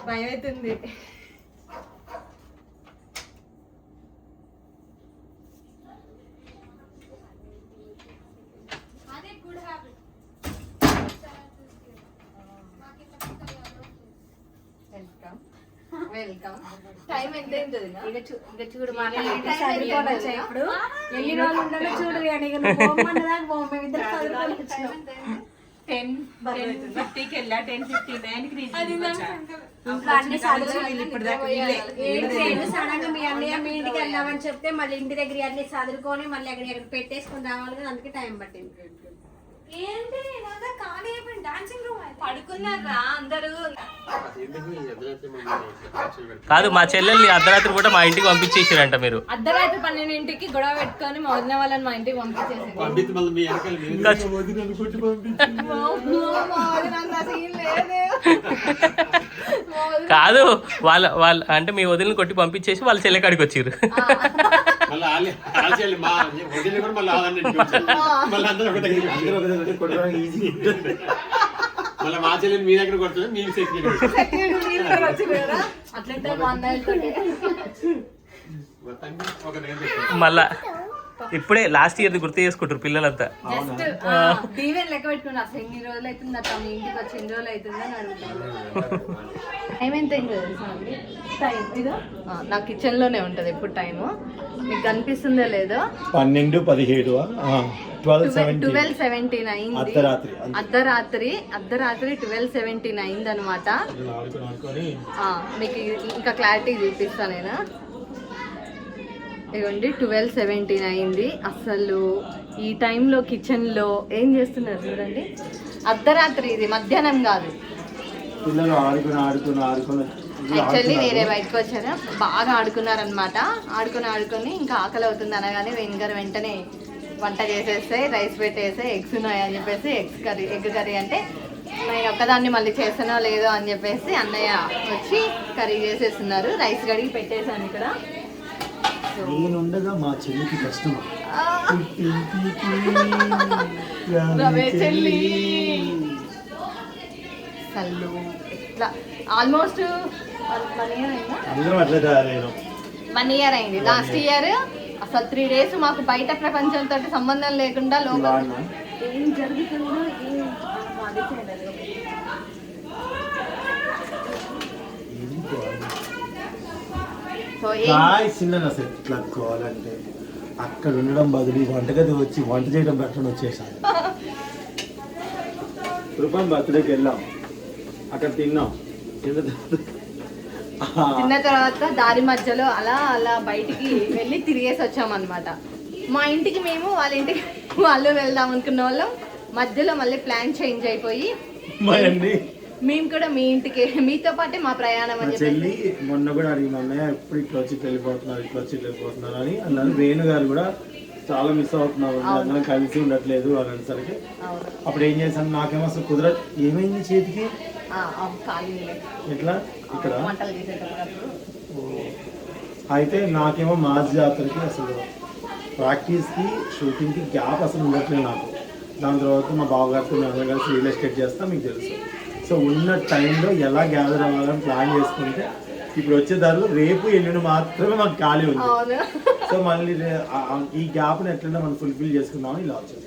భయం అవుతుంది. Welcome. Time ఎంత అవుతుంది? ఇక చూడు ఇప్పుడు ఎన్ని రోజులు ఉండాలో చూడు. 10:50కి వెళ్ళా, 10:59కి రీచ్ సడన్గా మీ అన్నయ్య మీ ఇంటికి వెళ్దామని చెప్తే మళ్ళీ ఇంటి దగ్గర అన్ని చదువుకొని మళ్ళీ అక్కడ పెట్టేసుకొని రావాలి కదా, అందుకే టైం పట్టింది. ఏంటి పడుకున్నారా అందరూ? కాదు, మా చెల్లెల్ని అర్ధరాత్రి కూడా మా ఇంటికి పంపించేసారంట. మీరు అర్ధరాత్రి 12ంటికి గొడవ పెట్టుకొని మా వదిన వాళ్ళని మా ఇంటికి పంపించేసారు. కాదు, వాళ్ళ అంటే మీ వదిలిని కొట్టి పంపించేసి వాళ్ళ చెల్లె కాడికి వచ్చారు. మళ్ళీ మా చెల్లెని మీ దగ్గర కొడుతుంది, మీకు మళ్ళా ఇప్పుడే లాస్ట్ ఇయర్ గుర్తు చేసుకుంటారు పిల్లలంతా. జస్ట్ దీవెన్ లెక్క పెట్టుకున్నా. అసలు ఎన్ని రోజులు అవుతుంది అక్క మీ ఇంటికి వచ్చి, ఎన్ని రోజులు అవుతుంది అని అడుగుతాను. టైం ఎంత అయింది తెలుసా అండి? టైం ఇదో నా కిచెన్ లోనే ఉంటది ఎప్పుడు టైము. మీకు కనిపిస్తుందో లేదో, 12:17 12:17 అయింది. అర్ధరాత్రి 12:17 అయింది అనమాట. మీకు ఇంకా క్లారిటీ చూపిస్తా నేను. ఇదిగోండి 12:17 అయింది. అసలు ఈ టైంలో కిచెన్లో ఏం చేస్తున్నారు చూడండి. అర్ధరాత్రి, ఇది మధ్యాహ్నం కాదు. యాక్చువల్లీ వేరే బయటకు వచ్చారు, బాగా ఆడుకున్నారనమాట. ఆడుకొని ఇంకా ఆకలి అవుతుంది అనగానే వెంటనే వంట చేసేస్తే, రైస్ పెట్టేస్తే, ఎగ్స్ ఉన్నాయి అని చెప్పేసి ఎగ్ కర్రీ అంటే నేను ఒక్కదాన్ని మళ్ళీ చేస్తానో లేదో అని చెప్పేసి అన్నయ్య వచ్చి కర్రీ చేసేస్తున్నారు. రైస్ కడిగి పెట్టేసాను ఇక్కడ. నేనుండగా మా చెల్లికి కష్టం. చెల్లి అసలు ఇట్లా ఆల్మోస్ట్ 1 ఇయర్ అయింది. లాస్ట్ ఇయర్ అసలు 3 days మాకు బయట ప్రపంచంతో సంబంధం లేకుండా లోపల ఏం జరుగుతుందో కట్టుకోవాలంటే అక్కడ ఉండడం బదులు వంటగది వచ్చి వంట చేయడం బెటర్ వచ్చేసాను. రూపాయి బర్త్డేకి వెళ్ళాం, అక్కడ తిన్నాం. తిన్న తర్వాత దారి మధ్యలో అలా బయటికి వెళ్ళి తిరిగేసి వచ్చామన్నమాట. మా ఇంటికి మేము, వాళ్ళ ఇంటికి వాళ్ళు వెళ్దాం అనుకున్న వాళ్ళం. మధ్యలో మళ్ళీ ప్లాన్ చేంజ్ అయిపోయి మేము కూడా మీ ఇంటికి మీతో పాటే మా ప్రయాణం అని చెప్పి మొన్న కూడా అడిగిన అన్నయ్య ఎప్పుడు ఇట్లా వచ్చి వెళ్ళిపోతున్నారు అని అన్నారు. వేణు గారు కూడా చాలా మిస్ అవుతున్నారు, అందరం కలిసి ఉండట్లేదు అని అనేసరికి అప్పుడు ఏం చేశాను, నాకేమో అసలు కుదరదు. ఏమైంది చేతికి? ఎట్లా ఇక్కడ అయితే నాకేమో మార్చి జాతరకి అసలు ప్రాక్టీస్కి షూటింగ్కి గ్యాప్ అసలు ఉండట్లేదు నాకు. దాని తర్వాత మా బావగారితో మేము కలిసి రియల్ ఎస్టేట్ చేస్తాం, మీకు తెలుసు. సో ఉన్న టైంలో ఎలా గ్యాదర్ అవ్వాలని ప్లాన్ చేసుకుంటే ఇప్పుడు వచ్చే దారిలో రేపు ఎల్లుండి మాత్రమే మాకు ఖాళీ ఉంది. సో మళ్ళీ ఈ గ్యాప్ని ఎట్లన్నా మనం ఫుల్ఫిల్ చేసుకుందామని ఇలా వచ్చేది.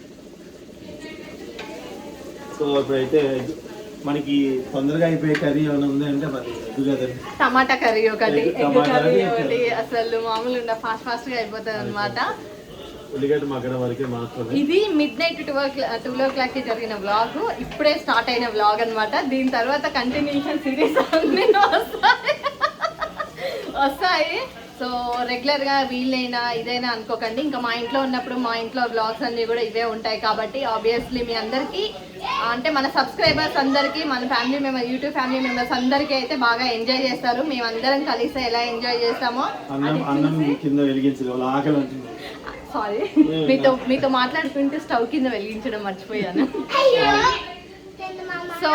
సో ఇప్పుడైతే మనకి తొందరగా అయిపోయే కర్రీ ఏమైనా ఉంది అంటే మరి టమాటా కర్రీ ఒకటి, అసలు మామూలుగా ఫాస్ట్ గా అయిపోతుంది అనమాట. ఉల్లిగడ్డ మగ్గడం వరకే మాత్రమే. ఇది midnight 12 o'clock కి జరిగిన వ్లాగ్, ఇప్పుడే స్టార్ట్ అయిన వ్లాగ్ అనమాట. దీని తర్వాత కంటిన్యూషన్ సిరీస్ అన్ని వస్తాయి. సో రెగ్యులర్ గా వీళ్ళైనా ఇదైనా అనుకోకండి. ఇంకా మా ఇంట్లో ఉన్నప్పుడు మా ఇంట్లో వ్లాగ్స్ అన్ని కూడా ఇవే ఉంటాయి కాబట్టి ఆబ్వియస్లీ మీ అందరికీ అంటే మన సబ్స్క్రైబర్స్ అందరికీ, మన family members, YouTube family members అందరికీ అయితే బాగా ఎంజాయ్ చేస్తారు. మేమందరం కలిసి ఎలా ఎంజాయ్ చేస్తామో. సారీ, మీతో మాట్లాడుకుంటూ స్టవ్ కింద వెలిగించడం మర్చిపోయాను. సో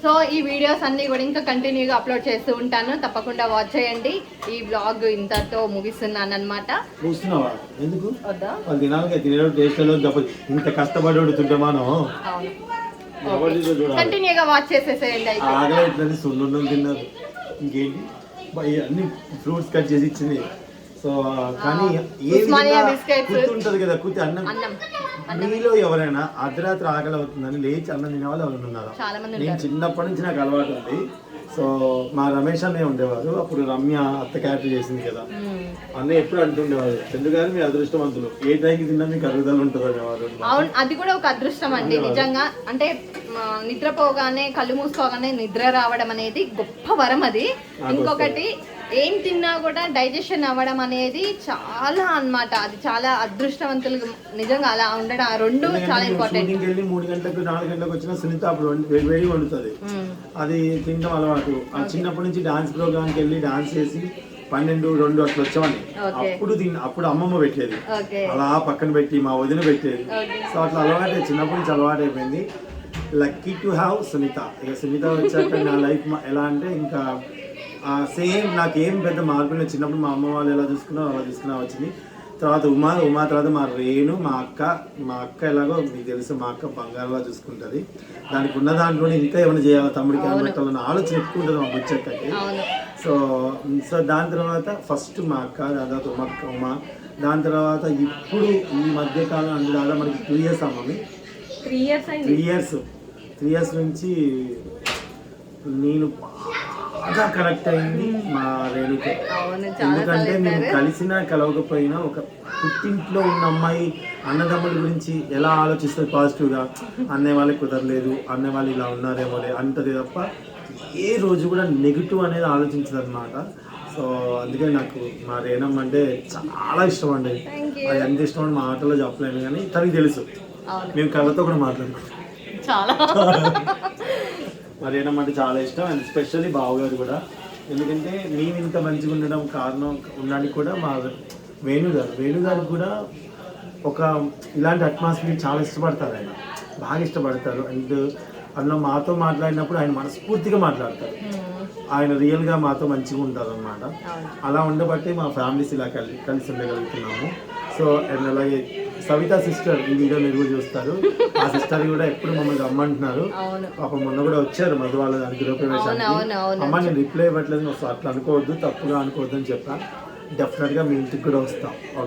సో ఈ వీడియోస్ అన్ని కూడా ఇంకా కంటిన్యూగా అప్లోడ్ చేస్తూ ఉంటాను, తప్పకుండా వాచ్ చేయండి. ఈ బ్లాగ్ ఇంతతో ముగిస్తున్నాను అనమాట. ఇంత కష్టపడి ఎవరిదో చూడాలి. కంటిన్యూగా వాచ్ చేసేసేయండి అయితే. ఆగలే ఇట్లని సున్నుండం తిన్నారు, ఇంకేంటి అన్ని ఫ్రూట్స్ కట్ చేసి ఇచ్చినాయి. సో కానీ ఏ ఉస్మానియా బిస్కెట్స్. కుర్తి ఉంటది కదా, కుర్తి అన్నం. అన్నం మీలో ఎవరైనా అర్ధరాత్రి ఆకలి అవుతుందని లేచి అన్నం తినే వాళ్ళు ఎవరు ఉన్నారా? చాలా మంది నేను ఉంటారు. చిన్నప్పటి నుంచి నాకు అలవాటు ఉంది. సో మా రమేష్ అనే ఉండేవారు, అప్పుడు రమ్య అత్త క్యారెక్టర్ చేసింది కదా, అన్నయ్య ఎప్పుడు అంటుండేవారు, చంద్రు గారు మీ అదృష్టవంతులు, ఏ టైంకి తిన్నా మీకు అరుగుదల ఉంటుంది అనేవారు. అవును, అది కూడా ఒక అదృష్టం అండి నిజంగా. అంటే నిద్రపోగానే కళ్ళు మూసుకోగానే నిద్ర రావడం అనేది గొప్ప వరం. అది ఇంకొకటి ఏం తిన్నా కూడా డైజెషన్ అవ్వడం అనేది చాలా అన్నమాట. అది చాలా అదృష్టవంతులు నిజంగా అలా ఉండడం. ఆ రెండు చాలా ఇంపార్టెంట్. షూటింగ్కి వెళ్ళి 3 గంటలకు 4 గంటలకు వచ్చిన సునీత అప్పుడు వేడి వండుతుంది, అది తినడం అలవాటు. ఆ చిన్నప్పటి నుంచి డాన్స్ ప్రోగ్రామ్కి వెళ్ళి డాన్స్ చేసి 12, 2 అట్లా వచ్చామని అప్పుడు అమ్మమ్మ పెట్టేది, అలా పక్కన పెట్టి మా వదిన పెట్టేది. సో అట్లా అలవాటు, చిన్నప్పటి నుంచి అలవాటు అయిపోయింది. Lucky to have Sunitha. ఇక సునీత వచ్చాక నా లైఫ్ ఎలా అంటే ఇంకా సేమ్ నాకేం పెద్ద మార్పు లేదు. చిన్నప్పుడు మా అమ్మ వాళ్ళు ఎలా చూసుకున్నారో అలా చూసుకున్నా వచ్చింది. తర్వాత ఉమా తర్వాత మా రేణు, మా అక్క ఎలాగో మీకు తెలుసు, మా అక్క బంగారులా చూసుకుంటుంది. దానికి ఉన్న దాంట్లోనే ఇంకా ఏమైనా చేయాలి, తమ్ముడికి ఏమైనా పెట్టాలన్న ఆలోచన ఎక్కువ ఉంటుంది మా బుచ్చక్కకి. సో దాని తర్వాత ఫస్ట్ మా అక్క, దాని తర్వాత ఉమా, దాని తర్వాత ఇప్పుడు ఈ మధ్యకాలం అంటే దాదాపు మనకి 2 years అమ్మని. 3 years నుంచి నేను బాగా కనెక్ట్ అయింది మా రేణుకే. ఎందుకంటే మేము కలవకపోయినా ఒక పుట్టింట్లో ఉన్న అమ్మాయి అన్నదమ్ముల గురించి ఎలా ఆలోచిస్తుంది పాజిటివ్గా, అన్నయ్య వాళ్ళకి కుదరలేదు, అన్నయ్య వాళ్ళు ఇలా ఉన్నారేమో అంటది తప్ప ఏ రోజు కూడా నెగిటివ్ అనేది ఆలోచించదు అనమాట. సో అందుకే నాకు మా రేణమ్మ అంటే చాలా ఇష్టం అండి. అది ఎంత ఇష్టం అని మా ఆటలో చెప్పలేను, కానీ తనకి తెలుసు. మేము కళ్ళతో కూడా మాట్లాడుకుంటాం చాలా. మరి ఏమంటే చాలా ఇష్టం, అండ్ ఎస్పెషల్లీ బావగారు కూడా. ఎందుకంటే మేము ఇంత మంచిగా ఉండడం కారణం ఉండడానికి కూడా మా వేణుగారు కూడా ఒక ఇలాంటి అట్మాస్ఫియర్ చాలా ఇష్టపడతారు. ఆయన బాగా ఇష్టపడతారు. అండ్ అందులో మాతో మాట్లాడినప్పుడు ఆయన మనస్ఫూర్తిగా మాట్లాడతారు. ఆయన రియల్గా మాతో మంచిగా ఉంటారు అన్నమాట. అలా ఉండబట్టే మా ఫ్యామిలీస్ ఇలా కలిసి ఉండగలుగుతున్నాము. సో అండ్ అలాగే సవిత సిస్టర్ ఈ వీడియో మీరు కూడా చూస్తారు. ఆ సిస్టర్ కూడా ఎప్పుడు మమ్మల్ని రమ్మంటున్నారు. పాపం మొన్న కూడా వచ్చారు మధు వాళ్ళ దానికి గృహప్రవేశానికి. అమ్మ నేను రిప్లై ఇవ్వట్లేదు, అట్లా అనుకోవద్దు, తప్పుగా అనుకోవద్దు అని చెప్పాను. డెఫినెట్గా మీ ఇంటికి కూడా వస్తాం. ఓకే.